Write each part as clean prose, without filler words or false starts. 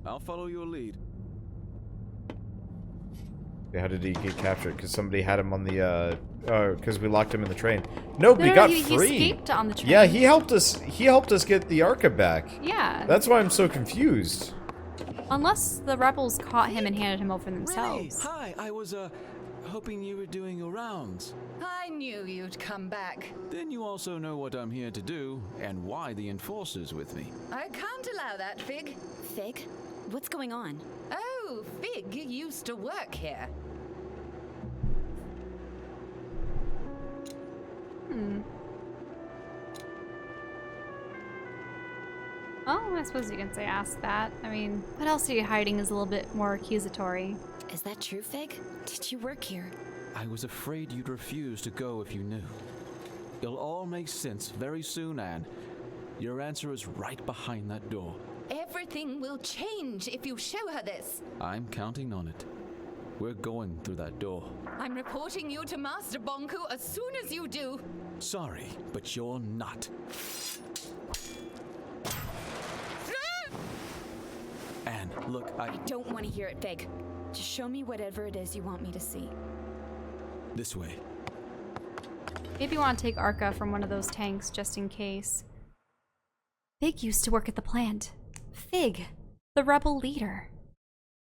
I'll follow your lead. How did he get captured? Because somebody had him on the, because we locked him in the train. No, we got free. He escaped on the train. Yeah, he helped us. He helped us get the Arca back. Yeah. That's why I'm so confused. Unless the rebels caught him and handed him over themselves. Really? Hi, I was, hoping you were doing your rounds. I knew you'd come back. Then you also know what I'm here to do, and why the Enforcer's with me. I can't allow that, Fig. Fig? What's going on? Oh, Fig used to work here. Oh, I suppose you can say ask that. I mean, what else are you hiding is a little bit more accusatory. Is that true, Fig? Did you work here? I was afraid you'd refuse to go if you knew. It'll all make sense very soon, Anne. Your answer is right behind that door. Everything will change if you show her this. I'm counting on it. We're going through that door. I'm reporting you to Master Bonku as soon as you do. Sorry, but you're not. Anne, look, I don't want to hear it, Fig. Just show me whatever it is you want me to see. This way. Maybe you want to take Arca from one of those tanks just in case. Fig used to work at the plant. Fig, the rebel leader,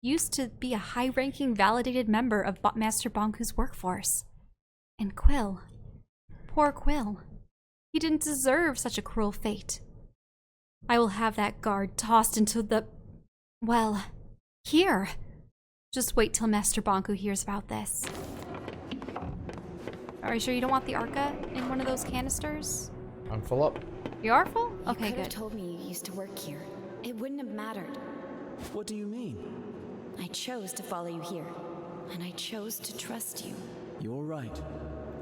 used to be a high-ranking validated member of Master Bonku's workforce. And Quill, poor Quill, he didn't deserve such a cruel fate. I will have that guard tossed into the... well, here. Just wait till Master Bonku hears about this. Are you sure you don't want the Arca in one of those canisters? I'm full up. You are full? You Okay, could have good. told me you used to work here. It wouldn't have mattered. What do you mean? I chose to follow you here, and I chose to trust you. You're right.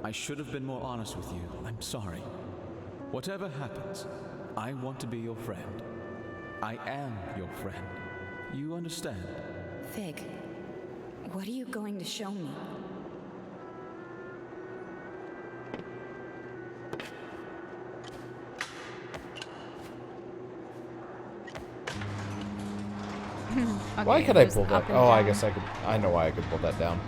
I should have been more honest with you. I'm sorry. Whatever happens, I want to be your friend. I am your friend. You understand? Fig, what are you going to show me? Okay, Why could I there's pull that? up and Oh, I down. guess I could. I know why I could pull that down.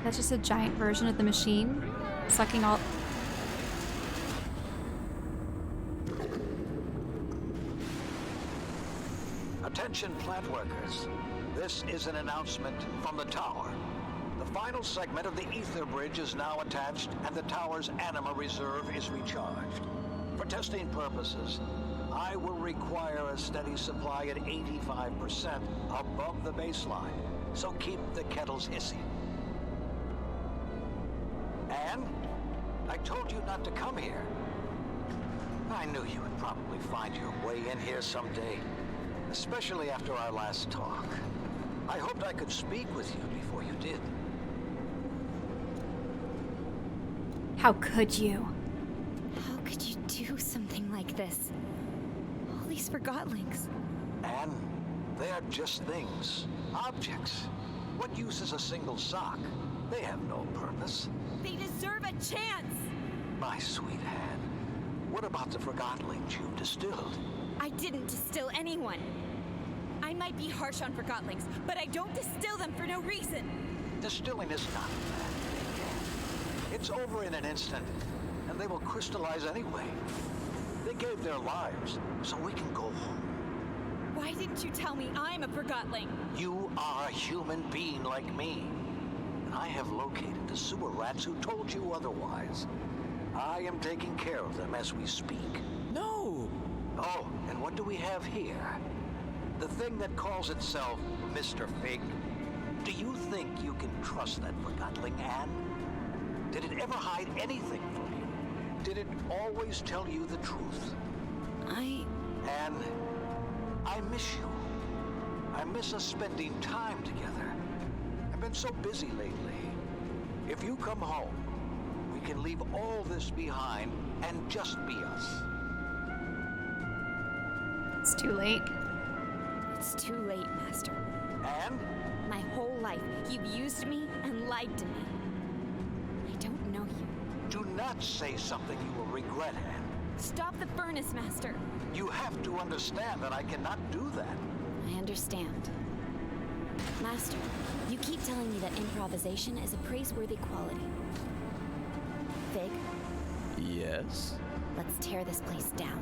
That's just a giant version of the machine, sucking all... Attention plant workers. This is an announcement from the tower. The final segment of the ether bridge is now attached and the tower's anima reserve is recharged. For testing purposes, I will require a steady supply at 85% above the baseline, so keep the kettles hissing. Anne, I told you not to come here. I knew you would probably find your way in here someday, especially after our last talk. I hoped I could speak with you before you did. How could you? How could you do something like this? All these Forgotlings. Anne, they are just things, objects. What use is a single sock? They have no purpose. They deserve a chance! My sweet Anne, what about the Forgotlings you've distilled? I didn't distill anyone. I might be harsh on Forgotlings, but I don't distill them for no reason. Distilling is not a bad thing, Anne. It's over in an instant, and they will crystallize anyway. They gave their lives, so we can go home. Why didn't you tell me I'm a Forgotling? You are a human being like me. And I have located the sewer rats who told you otherwise. I am taking care of them as we speak. No! Oh, and what do we have here? The thing that calls itself Mr. Fig. Do you think you can trust that Forgotling, Anne? Did it ever hide anything from you? Did it always tell you the truth? Anne, I miss you. I miss us spending time together. I've been so busy lately. If you come home, we can can leave all this behind and just be us. It's too late. It's too late, Master. And My whole life, you've used me and lied to me. I don't know you. do not say something you will regret, Anne. Stop the furnace, Master. You have to understand that I cannot do that. I understand. Master, you keep telling me that improvisation is a praiseworthy quality. Fig, Yes? let's tear this place down.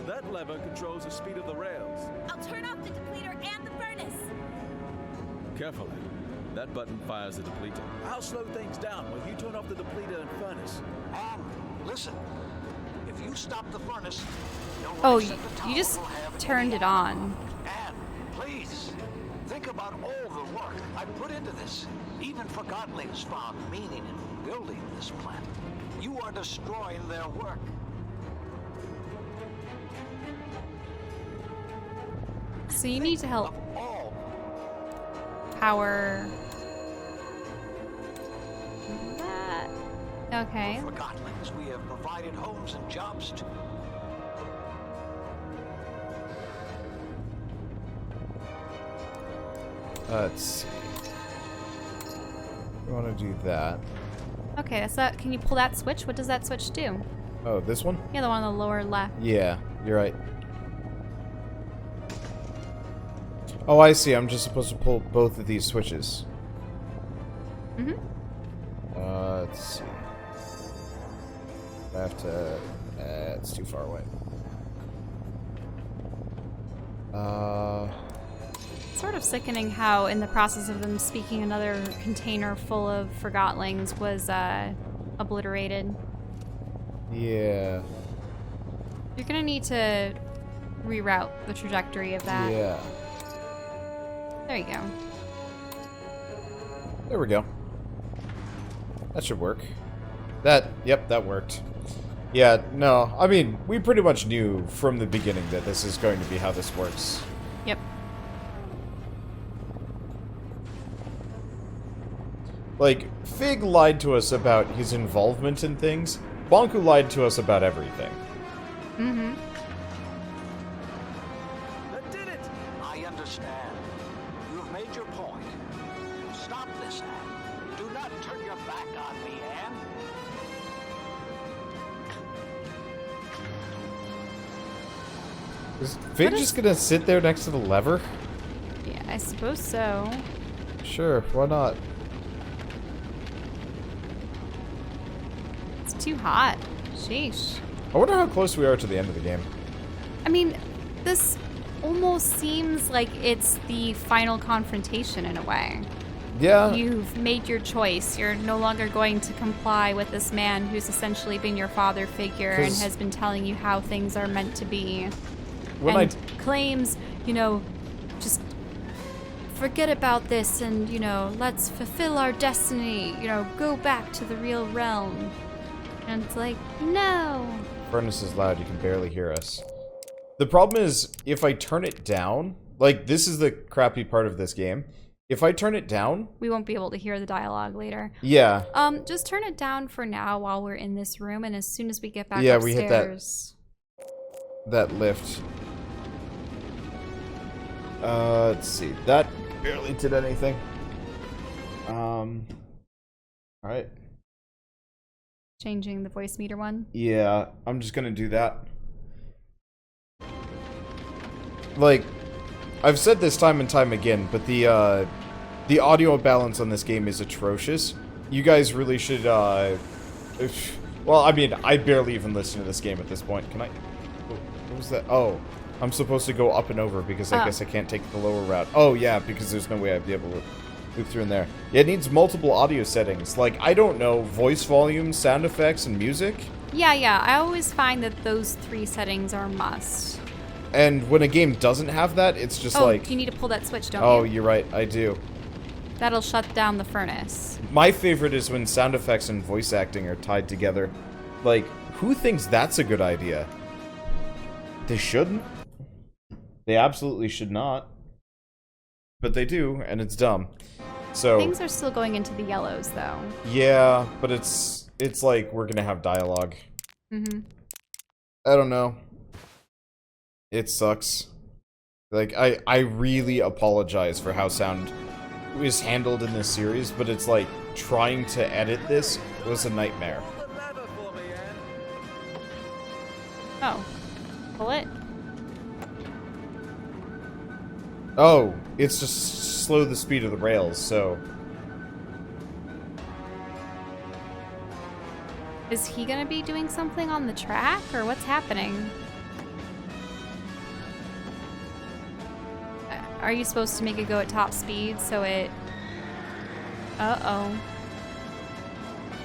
That lever controls the speed of the rails. I'll turn off the deflator and the furnace! Carefully. That button fires the depleter. I'll slow things down while you turn off the depleter and furnace. Anne, listen. If you stop the furnace, no one Oh, except the tower you just will have turned any it on. Anne, please. Think about all the work I put into this. Even Forgotlings found meaning in building this planet. You are destroying their work. So you need to help All power that. Okay. Forgotlings we have provided homes and jobs to. Let's see. We want to do that. Okay, that's that. Can you pull that switch? What does that switch do? Oh, this one? Yeah, the one on the lower left. Yeah, you're right. Oh, I see. I'm just supposed to pull both of these switches. Mm-hmm. Let's see. I have to... it's too far away. Sort of sickening how, in the process of them speaking, another container full of Forgotlings was obliterated. Yeah. You're gonna need to reroute the trajectory of that. Yeah. There you go. There we go. That should work. Yep, that worked. Yeah, no, I mean, we pretty much knew from the beginning that this is going to be how this works. Yep. Like, Fig lied to us about his involvement in things. Bonku lied to us about everything. Mm-hmm. That did it! I understand. You have made your point. Stop this, Anne. Do not turn your back on me, Anne. Is Fig just gonna sit there next to the lever? Yeah, I suppose so. Sure, why not? It's too hot. Sheesh. I wonder how close we are to the end of the game. I mean, this almost seems like it's the final confrontation in a way. Yeah. You've made your choice. You're no longer going to comply with this man who's essentially been your father figure and 'Cause- has been telling you how things are meant to be. When and claims, just forget about this and, let's fulfill our destiny, go back to the real realm. And it's like, no. Furnace is loud, you can barely hear us. The problem is, if I turn it down, like, this is the crappy part of this game. If I turn it down... We won't be able to hear the dialogue later. Yeah. Just turn it down for now while we're in this room, and as soon as we get back Yeah, upstairs... we hit that lift. Let's see. That barely did anything. Alright. Changing the voice meter one. Yeah, I'm just gonna do that. Like, I've said this time and time again, but the audio balance on this game is atrocious. You guys really should, well, I mean, I barely even listen to this game at this point. Can I... What was that? Oh, I'm supposed to go up and over because I guess I can't take the lower route. Oh, yeah, because there's no way I'd be able to move through in there. Yeah, it needs multiple audio settings. Like, I don't know, voice volume, sound effects, and music. Yeah, I always find that those 3 settings are a must. And when a game doesn't have that, it's just like... you need to pull that switch, don't you? Oh, you're right, I do. That'll shut down the furnace. My favorite is when sound effects and voice acting are tied together. Like, who thinks that's a good idea? They shouldn't. They absolutely should not. but they do, and it's dumb. So Things are still going into the yellows, though. yeah, but it's like we're gonna have dialogue. Mm-hmm. I don't know. It sucks. Like, I really apologize for how sound was handled in this series, but it's like, trying to edit this was a nightmare. Oh. Pull it? Oh, it's just slow the speed of the rails, so... Is he gonna be doing something on the track, or what's happening? Are you supposed to make it go at top speed so it... Uh-oh.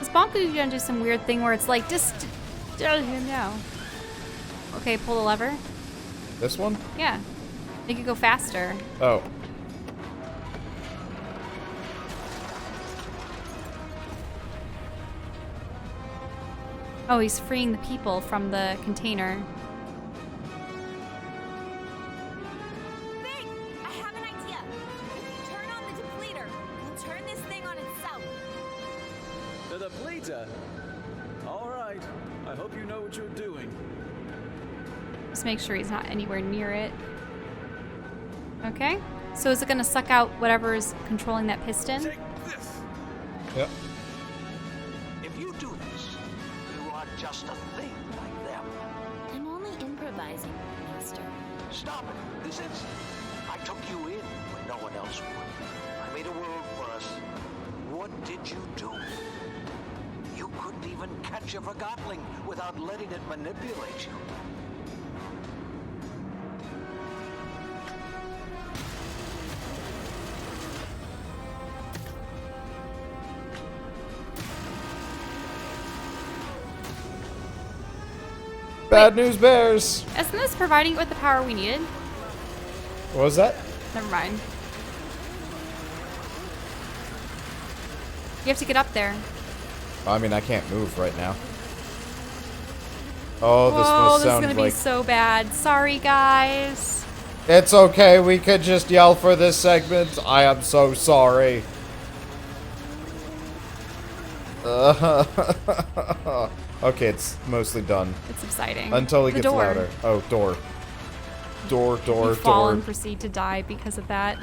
Is Bonku gonna do some weird thing where it's like, just... No. Okay, pull the lever. This one? Yeah. Make it go faster. Oh. Oh, he's freeing the people from the container. Big! I have an idea. If you turn on the deflator, we'll turn this thing on itself. The deflator? All right. I hope you know what you're doing. Just make sure he's not anywhere near it. Okay. So is it gonna suck out whatever is controlling that piston? Take this. Yep. If you do this, you are just a thing like them. I'm only improvising, Master. Stop it, this instant. I took you in when no one else would. I made a world for us. What did you do? You couldn't even catch a Forgotling without letting it manipulate you. Bad news bears! Isn't this providing it with the power we needed? What was that? Never mind. You have to get up there. I mean, I can't move right now. Oh, this Whoa, must this is sound gonna be like... so bad. Sorry, guys. It's okay, we could just yell for this segment. I am so sorry. Okay, it's mostly done. It's subsiding. Until it The gets door. louder. Oh, door. Door. You fall and proceed to die because of that.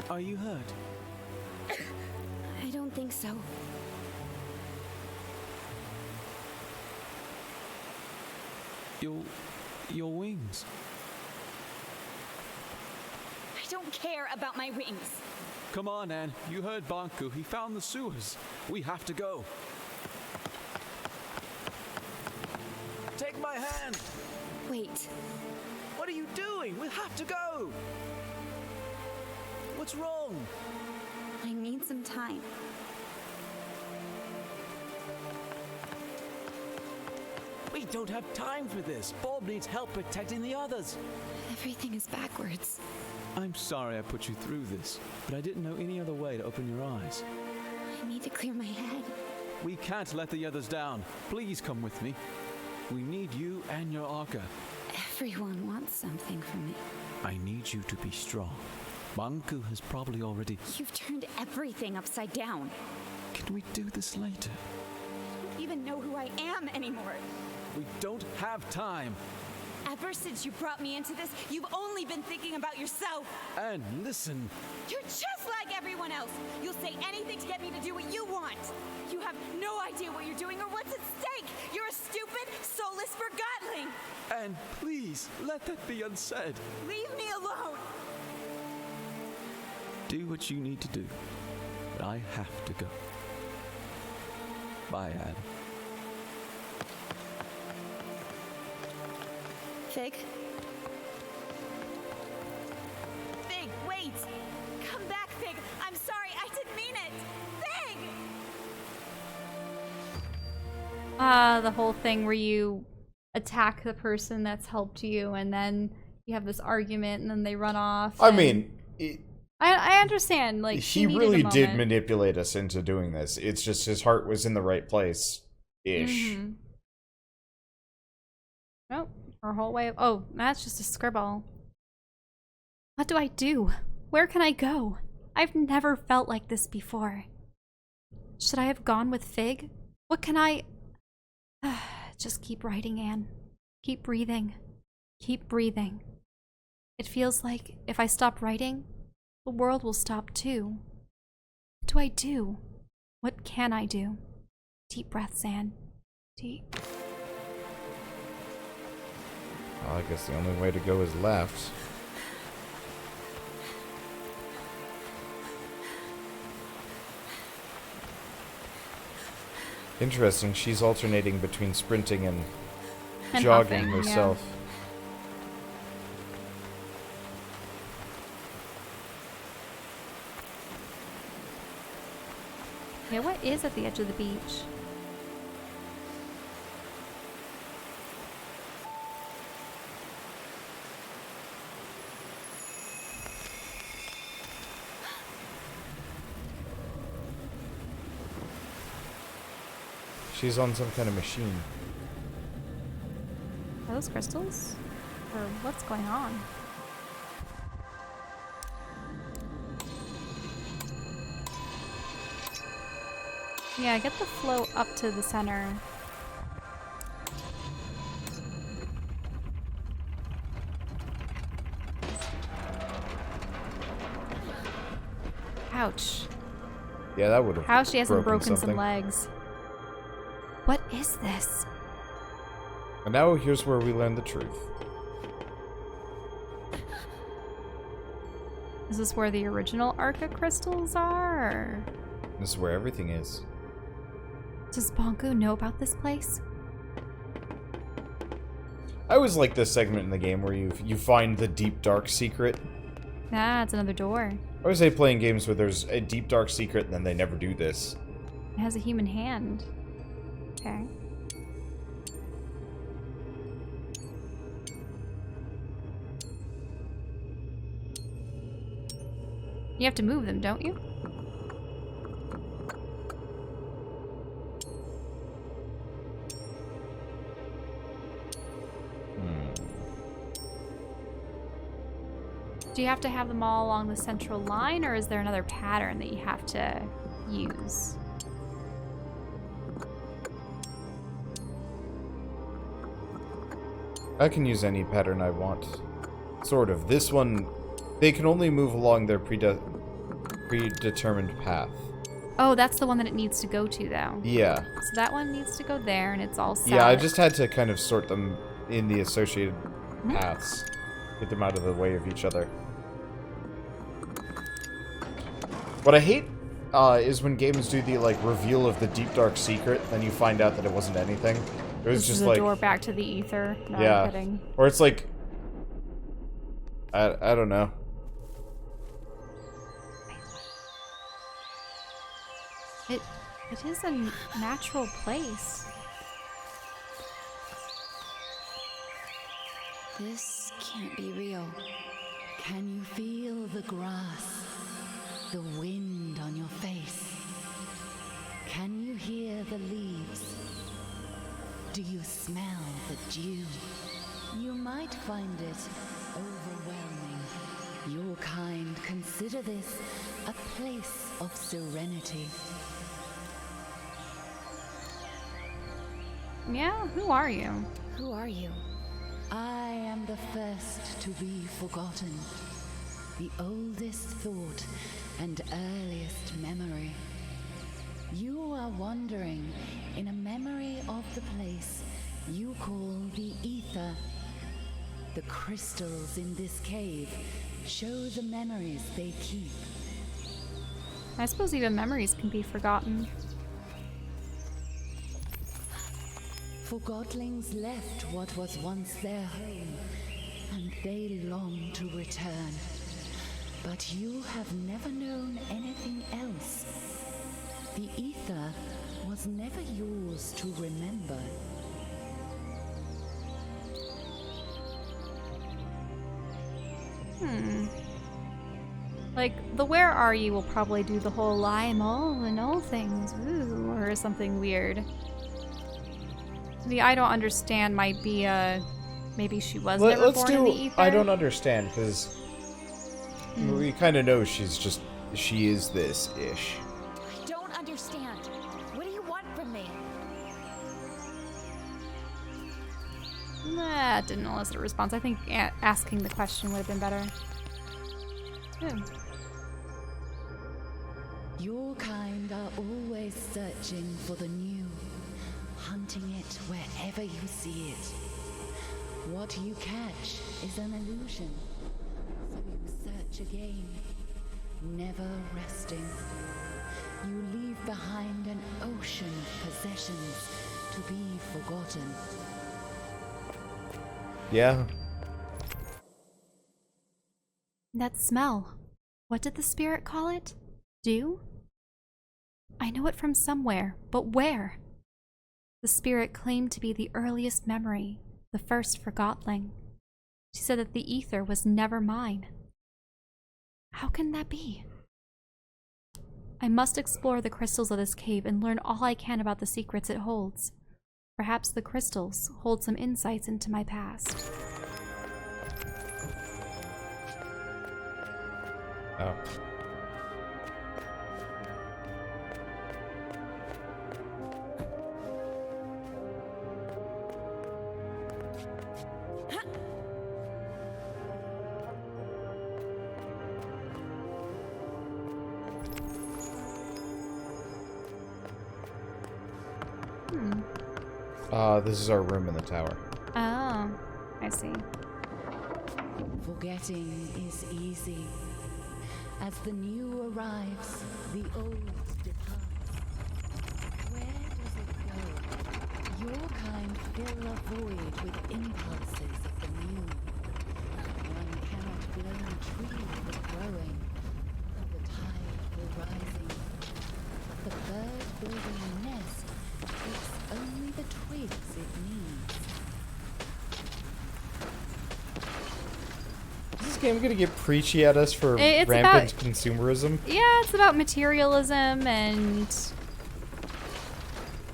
Are you hurt? I don't think so. Your wings. I don't care about my wings. Come on, Anne. You heard Banko. He found the sewers. We have to go. Take my hand. Wait. What are you doing? We have to go. What's wrong? I need some time. We don't have time for this. Bob needs help protecting the others. Everything is backwards. I'm sorry I put you through this, but I didn't know any other way to open your eyes. I need to clear my head. We can't let the others down. Please come with me. We need you and your Arca. Everyone wants something from me. I need you to be strong. Banku has probably already... You've turned everything upside down. Can we do this later? I don't even know who I am anymore. We don't have time. Ever since you brought me into this, you've only been thinking about yourself. And listen, You're just like everyone else. You'll say anything to get me to do what you want. You have no idea what you're doing or what's at stake. You're a stupid, soulless Forgotling! And please, let that be unsaid. Leave me alone! Do what you need to do. But I have to go. Bye, Anne. Fig? Fig, wait! Come back, Fig! I'm sorry, I didn't mean it! Fig! The whole thing where you attack the person that's helped you and then you have this argument and then they run off. I mean, I understand, like, he really did manipulate us into doing this. It's just his heart was in the right place. Ish. Mm-hmm. Nope. Her whole way of, oh, that's just a scribble. What do I do? Where can I go? I've never felt like this before. Should I have gone with Fig? What can I... Just keep writing, Anne. Keep breathing. Keep breathing. It feels like if I stop writing, the world will stop too. What do I do? What can I do? Deep breaths, Anne. Deep. Well, I guess the only way to go is left. Interesting, she's alternating between sprinting and jogging huffing, herself. Yeah, what is at the edge of the beach? She's on some kind of machine. Are those crystals? Or what's going on? Yeah, get the flow up to the center. Ouch. Yeah, that would have. How she hasn't broken something. some legs. What is this? And now here's where we learn the truth. Is this where the original Arca crystals are? Or... This is where everything is. Does Bonku know about this place? I always like this segment in the game where you find the deep dark secret. Ah, it's another door. I always hate playing games where there's a deep dark secret and then they never do this. It has a human hand. Okay. You have to move them, don't you? Do you have to have them all along the central line, or is there another pattern that you have to use? I can use any pattern I want. Sort of. This one, they can only move along their predetermined path. Oh, that's the one that it needs to go to, though. Yeah. So that one needs to go there, and it's all set. Yeah, I just had to kind of sort them in the associated paths. Get them out of the way of each other. What I hate is when games do the, like, reveal of the deep dark secret, then you find out that it wasn't anything. It was this just is a like... door back to the ether. No, yeah. I'm kidding. Or it's like... I don't know. It is a natural place. This can't be real. Can you feel the grass? The wind on your face? Can you hear the leaves? Do you smell the dew? You might find it overwhelming. Your kind consider this a place of serenity. Yeah, who are you? Who are you? I am the first to be forgotten. The oldest thought and earliest memory. You are wandering in a memory of the place you call the ether. The crystals in this cave show the memories they keep. I suppose even memories can be forgotten. Forgotlings left what was once their home, and they long to return. But you have never known anything else. The ether was never yours to remember. Like, the where are you will probably do the whole lie I'm all in all things, ooh, or something weird. The I don't understand might be, maybe she was never Let's born in do the ether. I don't understand, because we kind of know she is this-ish. I don't understand. What do you want from me? That didn't elicit a response. I think asking the question would have been better. Yeah. Your kind are always searching for the new, hunting it wherever you see it. What you catch is an illusion, so you search again, never resting. You leave behind an ocean of possessions to be forgotten. Yeah. That smell. What did the spirit call it? Dew? I know it from somewhere, but where? The spirit claimed to be the earliest memory, the first Forgotling. She said that the ether was never mine. How can that be? I must explore the crystals of this cave and learn all I can about the secrets it holds. Perhaps the crystals hold some insights into my past. Oh. This is our room in the tower. Oh, I see. Forgetting is easy. As the new arrives, the old departs. Where does it go? Your kind fill a void with impulses of the new. One cannot blame a tree for growing, or the tide for rising. The bird building a nest takes only the twigs it needs. Is this game gonna get preachy at us for It's rampant consumerism? Yeah, it's about materialism and...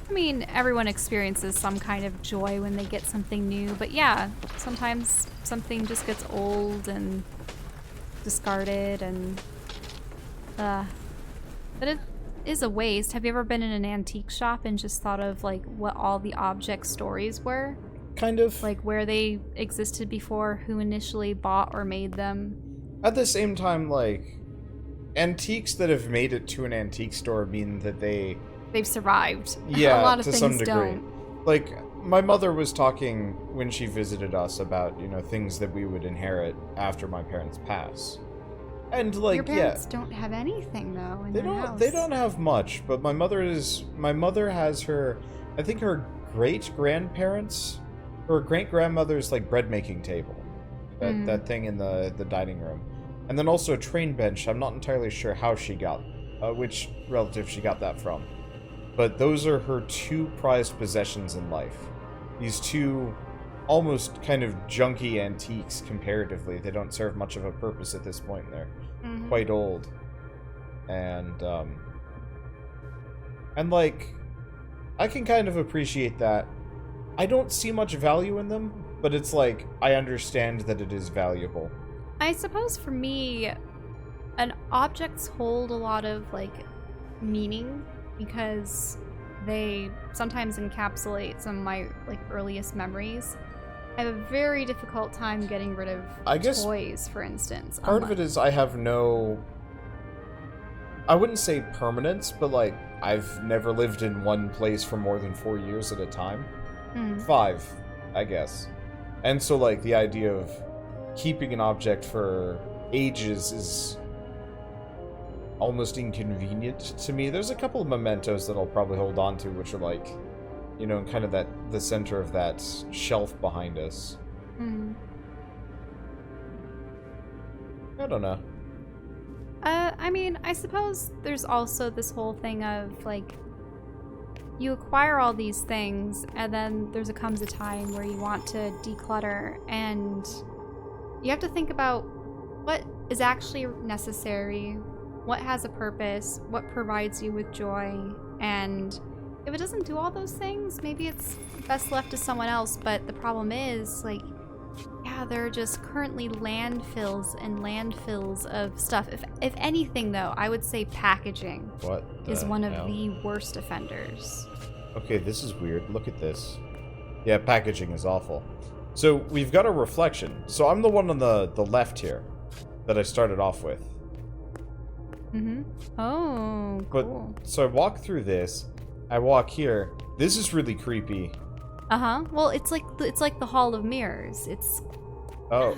I mean, everyone experiences some kind of joy when they get something new, but yeah, sometimes something just gets old and discarded and... But it is a waste. Have you ever been in an antique shop and just thought of, like, what all the object stories were? Kind of. Like, where they existed before, who initially bought or made them. At the same time, like, antiques that have made it to an antique store mean that they've survived. Yeah, a lot of to things some degree. don't. Like, my mother was talking when she visited us about, you know, things that we would inherit after my parents pass. And, like, Your parents don't have anything, though, in their house. They don't have much, but my mother has her, I think her great-grandparents, her great-grandmother's, like, bread-making table. That thing in the dining room. And then also a train bench. I'm not entirely sure how she got, which relative she got that from. But those are her two prized possessions in life. These two almost kind of junky antiques comparatively. They don't serve much of a purpose at this point. They're quite old. And like, I can kind of appreciate that. I don't see much value in them, but it's like, I understand that it is valuable. I suppose for me, objects hold a lot of, like, meaning because they sometimes encapsulate some of my, like, earliest memories. I have a very difficult time getting rid of toys, for instance. Part of it is I have no I wouldn't say permanence, but like, I've never lived in one place for more than 4 years at a time. 5, I guess. And so, like, the idea of keeping an object for ages is almost inconvenient to me. There's a couple of mementos that I'll probably hold on to, which are like, you know, kind of the center of that shelf behind us. I don't know. I mean, I suppose there's also this whole thing of, like, you acquire all these things, and then comes a time where you want to declutter, and you have to think about what is actually necessary, what has a purpose, what provides you with joy, and if it doesn't do all those things, maybe it's best left to someone else. But the problem is, like, yeah, there are just currently landfills and landfills of stuff. If anything, though, I would say packaging is one of the worst offenders. Okay, this is weird. Look at this. Yeah, packaging is awful. So we've got a reflection. So I'm the one on the left here that I started off with. Oh, cool. But so I walk through this. I walk here. This is really creepy. Well, it's like the Hall of Mirrors. It's. Oh.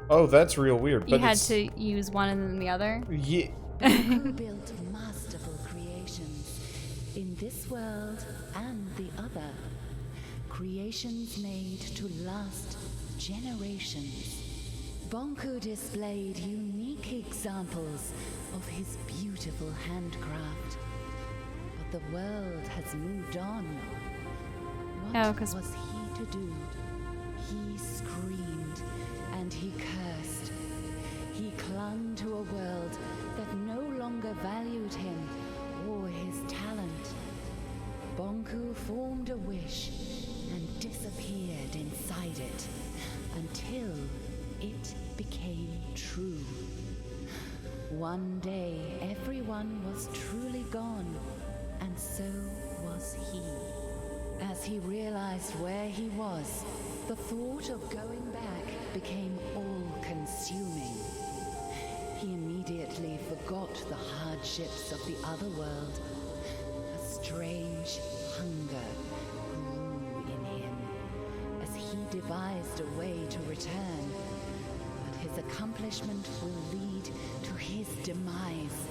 Oh, that's real weird. You but had to use one and then the other? Yeah. Who built masterful creations in this world and the other? Creations made to last generations. Bonku displayed unique examples of his beautiful handcraft. But the world has moved on. What was he to do? He screamed and he cursed. He clung to a world that no longer valued him or his talent. Bonku formed a wish and disappeared inside it until it became true. One day, everyone was truly gone, and so was he. As he realized where he was, the thought of going back became all-consuming. He immediately forgot the hardships of the other world. A strange hunger grew in him as he devised a way to return. But his accomplishment will lead to his demise.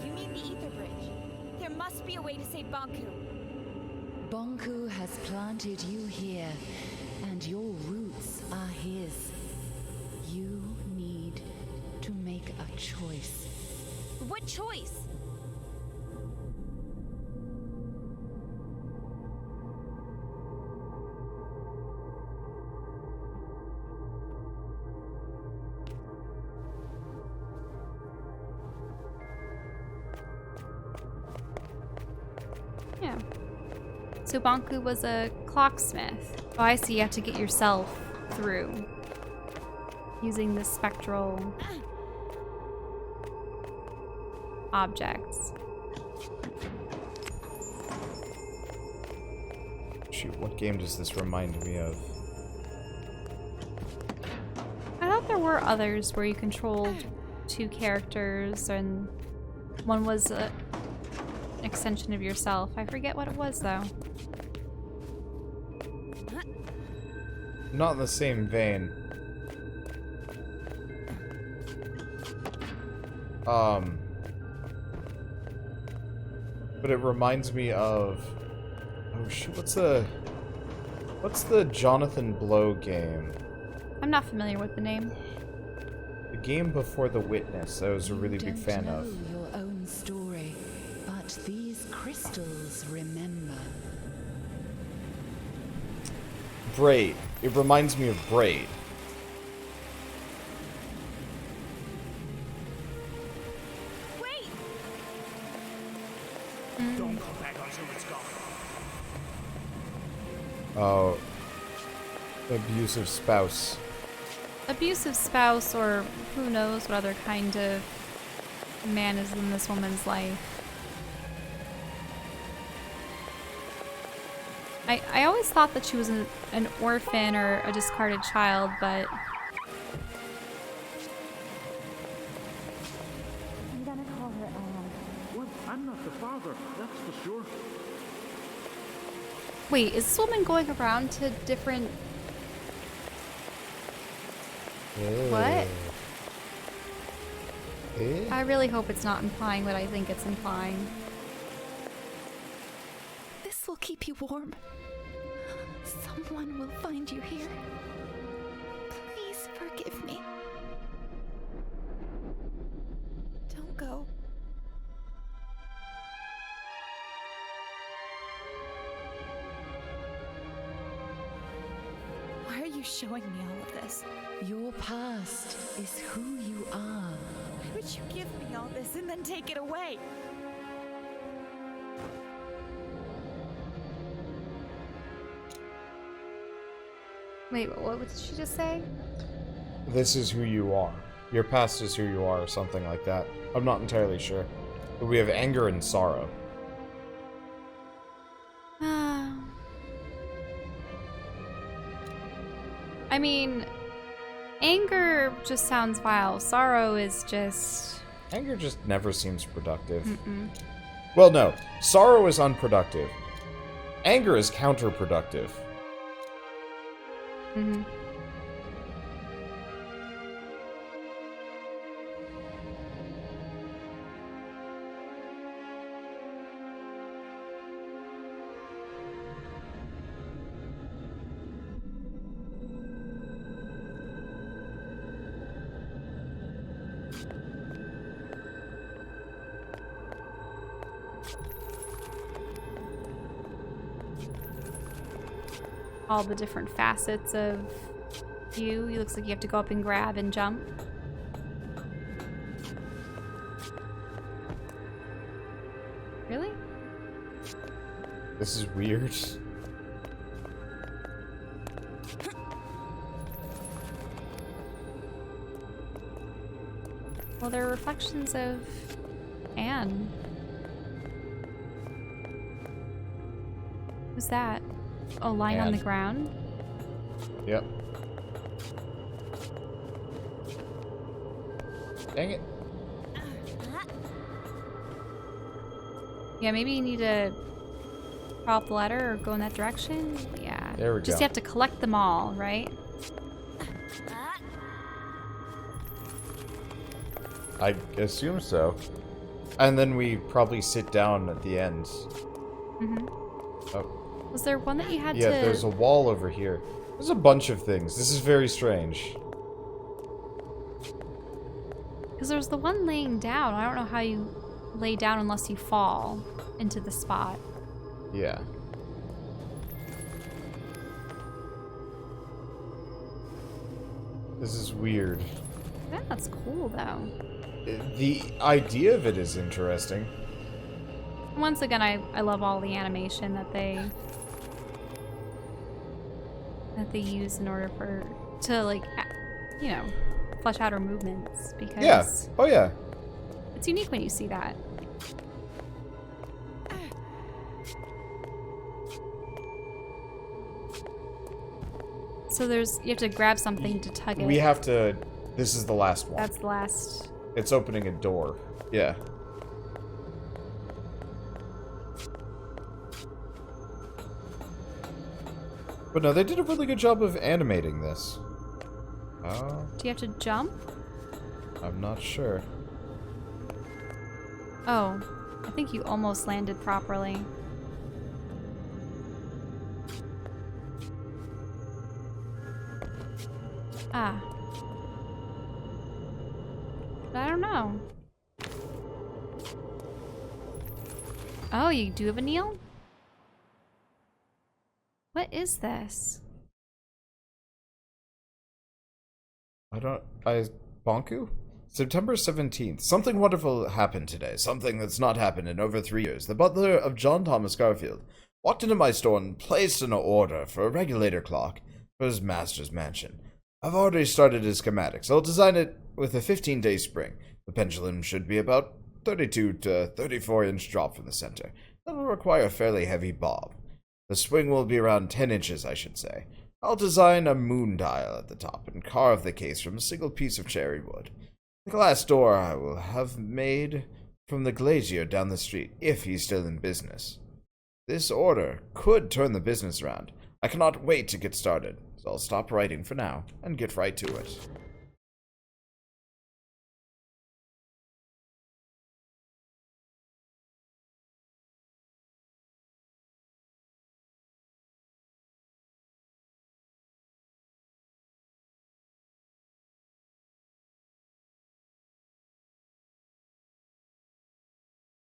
You mean the Ether Bridge? There must be a way to save Bonku. Bonku has planted you here, and your roots are his. You need to make a choice. What choice? Yeah. So Bonku was a clocksmith. Oh, I see. You have to get yourself through using the spectral objects. Shoot, what game does this remind me of? I thought there were others where you controlled two characters and one was an extension of yourself. I forget what it was, though. Not in the same vein. But it reminds me of... Oh shoot, what's the Jonathan Blow game? I'm not familiar with the name. The game before The Witness, I was a really big fan of. You don't know your own story, but these crystals remember. Braid. It reminds me of Braid. Wait! Don't come back until it's gone. Oh. Abusive spouse. Abusive spouse, or who knows what other kind of man is in this woman's life. I always thought that she was an orphan or a discarded child, but Sure. Wait, is this woman going around to different... What? I really hope it's not implying what I think it's implying. This will keep you warm. Someone will find you here. Please forgive me. Don't go. Why are you showing me all of this? Your past is who you are. Why would you give me all this and then take it away? Wait, what did she just say? This is who you are. Your past is who you are, or something like that. I'm not entirely sure. But we have anger and sorrow. I mean, anger just sounds vile. Sorrow is just... Anger just never seems productive. Mm-mm. Well, no. Sorrow is unproductive. Anger is counterproductive. Mm-hmm. All the different facets of you. It looks like you have to go up and grab and jump. Really? This is weird. Well, they're reflections of Anne. Who's that? Oh, lying on the ground? Yep. Dang it. Yeah, maybe you need to crawl up the ladder or go in that direction. Yeah. There we go. Just you have to collect them all, right? I assume so. And then we probably sit down at the end. Mm-hmm. Oh. Was there one that you had to... Yeah, there's a wall over here. There's a bunch of things. This is very strange. Because there's the one laying down. I don't know how you lay down unless you fall into the spot. Yeah. This is weird. Yeah, that's cool, though. The idea of it is interesting. Once again, I love all the animation that they use in order to like, you know, flesh out her movements, because yeah. Oh yeah. It's unique when you see that. So you have to grab something to tug it. We have to. This is the last one. That's the last. It's opening a door. Yeah. But no, they did a really good job of animating this. Do you have to jump? I'm not sure. Oh, I think you almost landed properly. Ah. But I don't know. Oh, you do have a kneel? What is this? Bonku? September 17th. Something wonderful happened today. Something that's not happened in over 3 years. The butler of John Thomas Garfield walked into my store and placed an order for a regulator clock for his master's mansion. I've already started his schematics. I'll design it with a 15-day spring. The pendulum should be about 32 to 34-inch drop from the center. That will require a fairly heavy bob. The swing will be around 10 inches, I should say. I'll design a moon dial at the top and carve the case from a single piece of cherry wood. The glass door I will have made from the glazier down the street, if he's still in business. This order could turn the business around. I cannot wait to get started, so I'll stop writing for now and get right to it.